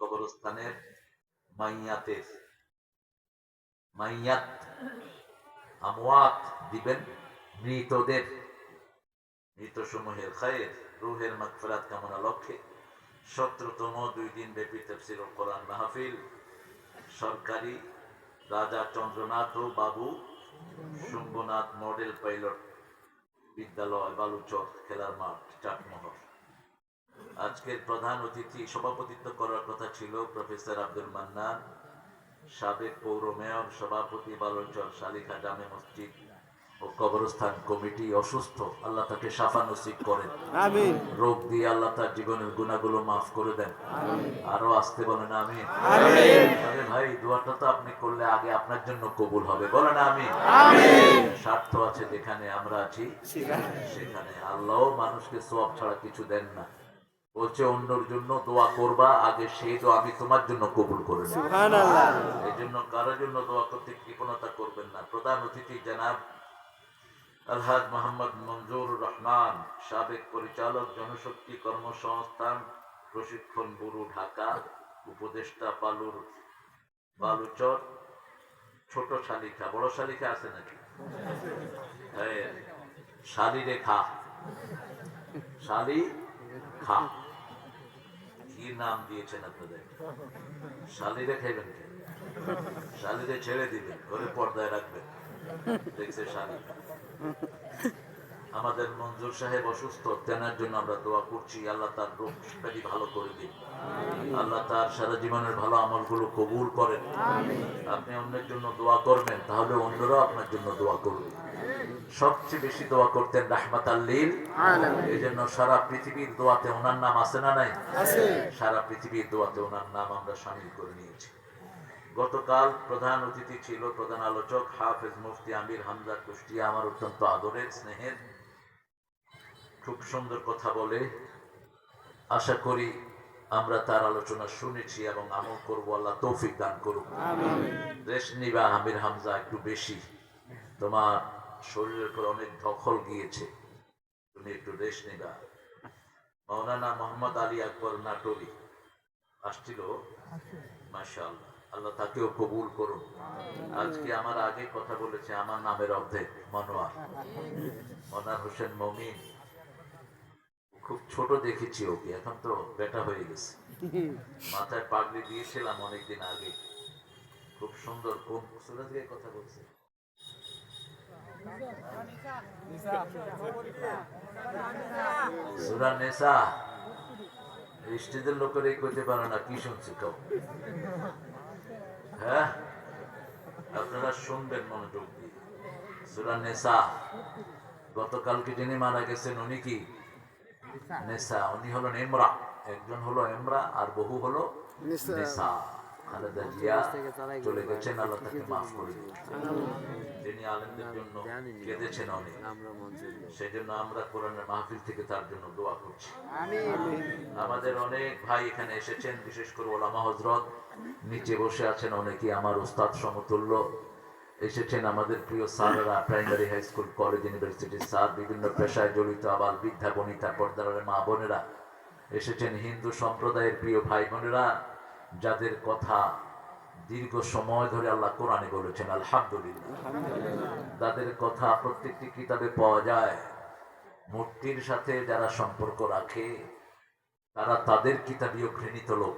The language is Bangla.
কবরস্থানের মাইয়াতের মাইয়াত আমওয়াত দিবেন, মৃতদের মৃত সমূহের খায়ের রুহের মাগফিরাত কামনা লক্ষ্যে 17তম 2 দিন ব্যাপী তাফসীরুল কোরআন মাহফিল সরকারি রাজা চন্দ্রনাথ ও বাবু শম্ভুনাথ মডেল পাইলট বিদ্যালয়, বালুচর খেলার মাঠ, চাটমোহর। আজকের প্রধান অতিথি সভাপতিত্ব করার কথা ছিল প্রফেসর আব্দুল মান্নান, সাবেক পৌর মেয়র, সভাপতি বালুচর শালিখা জামে মসজিদ ও কবরস্থান কমিটি। অসুস্থ, আল্লাহ তাকে শাফা নসিব করেন, আমিন। রোগ দিয়ে আল্লাহ তার জীবনের গুনাহগুলো মাফ করে দেন, আরো আসতে বলেন আমিন। আরে ভাই, দোয়াটা তো আপনি করলে আগে আপনার জন্য কবুল হবে, বলেন আমিন। স্বার্থ আছে যেখানে আমরা আছি সেখানে আল্লাহ মানুষকে সওয়াব ছাড়া কিছু দেন না। বলছে অন্যের জন্য দোয়া করবা, আগে সেই দোয়া আমি তোমার জন্য কবুল করে নেব, সুবহানাল্লাহ। এই জন্য কারোর জন্য দোয়া করতে কৃপণতা করবেন না। প্রধান অতিথি জনাব আলহাজ মোহাম্মদ মঞ্জুর রহমান, সাবেক পরিচালক, জনশক্তি কর্মসংস্থান প্রশিক্ষণ ব্যুরো, ঢাকা। উপদেষ্টা বালুচর। ছোট শালিখা, বড় শালিখা আছে নাকি? শালিরেখা, শালিখা কি নাম দিয়েছেন আপনাদের? শালিরে খাইবেন কেন? শালিরে ছেড়ে দিবেন, ঘরে পর্দায় রাখবেন, দেখছে শালি। আমাদের মঞ্জুর সাহেব অসুস্থ, তেনার জন্য আমরা দোয়া করছি, আল্লাহ তার রোগটাকে ভালো করে দিন, আল্লাহ তার সারা জীবনের ভালো আমলগুলো কবুল করেন। আপনি অন্যের জন্য দোয়া করবেন, তাহলে অন্যরাও আপনার জন্য দোয়া করবে। সবচেয়ে বেশি দোয়া করতেন রাহমাতাল লিল আলামিন। এই জন্য সারা পৃথিবীর দোয়াতে ওনার নাম আছে না নাই? আছে। সারা পৃথিবীর দোয়াতে ওনার নাম আমরা শামিল করে নিয়েছি। গতকাল প্রধান অতিথি ছিল প্রধান আলোচক হাফেজ মুফতি আমির হামজা কুষ্টিয়া, আমার অত্যন্ত আদরের স্নেহের, খুব সুন্দর কথা বলে। আশা করি আমরা তার আলোচনা শুনেছি এবং আমল করবো, আল্লাহ তৌফিক দান করুক। রেস্ট নিবা আমির হামজা, একটু বেশি, তোমার শরীরের উপর অনেক দখল গিয়েছে, তুমি একটু রেস্ট নিবা। মাওলানা মোহাম্মদ আলী আকবর নাটোরি আসছিল, মাশাআল্লাহ, আল্লাহ তাকেও কবুল করুন। আজকে আমার আগে কথা বলেছে, আমার নামের অর্ধেক মনোয়ার হোসেন মমিন। খুব ছোট দেখেছি ওকে, এখন তো বেটা হয়ে গেছে। মাথায় পাগড়ি দিয়েছিলাম অনেকদিন আগে, খুব সুন্দর। কোন সূরা থেকে কথা বলছে? সূরা নিসা। স্টেজের লোকেরাই কইতে পারে না কি শুনছি তো। হ্যাঁ, আপনারা শুনবেন মনোযোগ দিয়ে। সূরা নিসা। গতকালকে যিনি মারা গেছেন উনি কি? নেসা। উনি হলেন ইমরা, একজন হলো ইমরা আর বহু হলো নেসা। খালেদা জিয়া চলে গেছেন, আল্লাহ তাকে মাফ করে দিন। তিনি আলেমদের জন্য কেঁদেছেন অনেক, সেই জন্য আমরা কোরআনের মাহফিল থেকে তার জন্য দোয়া করছি। আমাদের অনেক ভাই এখানে এসেছেন, বিশেষ করে ওলামা হযরত নিচে বসে আছেন, অনেকেই আমার উস্তাদ সমতুল্য। এসেছেন আমাদের প্রিয় স্যাররা, প্রাইমারি, হাই স্কুল, কলেজ, ইউনিভার্সিটির স্যার, বিভিন্ন পেশায় জড়িত আবার বৃদ্ধা বনিতা, পর্দার মা বোনেরা এসেছেন, হিন্দু সম্প্রদায়ের প্রিয় ভাই বোনেরা, যাদের কথা দীর্ঘ সময় ধরে আল্লাহ কোরআনে বলেছেন, আলহামদুলিল্লাহ। তাদের কথা প্রত্যেকটি কিতাবে পাওয়া যায়। মূর্তির সাথে যারা সম্পর্ক রাখে তারা তাদের কিতাবীয় ঘৃণিত লোক।